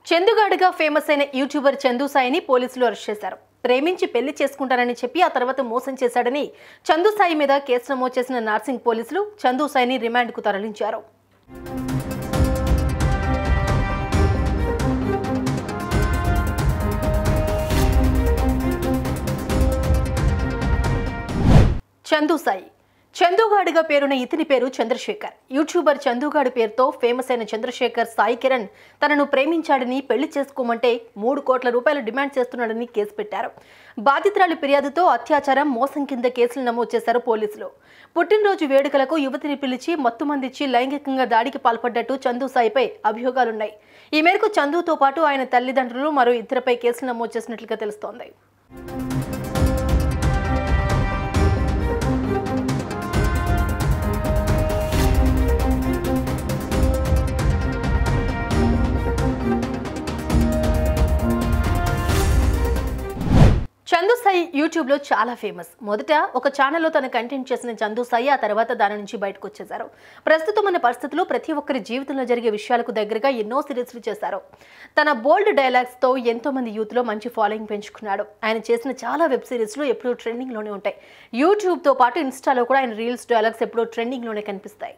చందుగాడిగా famous అయిన YouTuber Chandu సాయిని పోలీసులు arrest చేశారు. ప్రేమించి పెళ్లి చేసుకుంటానని చెప్పి ఆ తర్వాత మోసం చేశాడని చందు సాయి మీద కేసు నమోదు చేసిన నార్సింగ్ పోలీసులు చందు సాయిని రిమాండ్కు తరలించారు. చందు సాయి చందుగాడిగా పేరున్న ఇతని పేరు చంద్రశేఖర్. యూట్యూబర్ చందుగాడి పేరుతో ఫేమస్ అయిన చంద్రశేఖర్ సాయి కిరణ్ తనను ప్రేమించాడని పెళ్లి చేసుకోమంటే 3 కోట్ల రూపాయలు డిమాండ్ చేస్తున్నాడని కేసు పెట్టారు. బాధితురాలి ఫిర్యాదుతో అత్యాచారం, మోసం కింద కేసులు నమోదు చేశారు పోలీసులు. పుట్టినరోజు వేడుకలకు యువతిని పిలిచి మత్తుమందిచ్చి లైంగికంగా దాడికి పాల్పడ్డట్టు చందు సాయిపై అభియోగాలున్నాయి. ఈ మేరకు చందుతో పాటు ఆయన తల్లిదండ్రులు మరో ఇద్దరిపై కేసులు నమోదు చేసినట్లుగా తెలుస్తోంది. చందు సాయి యూట్యూబ్లో చాలా ఫేమస్. మొదట ఒక ఛానల్లో తన కంటెంట్ చేసిన చందు సాయి ఆ తర్వాత దాని నుంచి బయటకు వచ్చేశారు. ప్రస్తుతం ఉన్న పరిస్థితుల్లో ప్రతి ఒక్కరి జీవితంలో జరిగే విషయాలకు దగ్గరగా ఎన్నో సిరీస్లు చేశారు. తన బోల్డ్ డైలాగ్స్తో ఎంతో మంది యూత్లో మంచి ఫాలోయింగ్ పెంచుకున్నాడు. ఆయన చేసిన చాలా వెబ్ సిరీస్లు ఎప్పుడూ ట్రెండింగ్లోనే ఉంటాయి. యూట్యూబ్తో పాటు ఇన్స్టాలో కూడా ఆయన రీల్స్, డైలాగ్స్ ఎప్పుడూ ట్రెండింగ్లోనే కనిపిస్తాయి.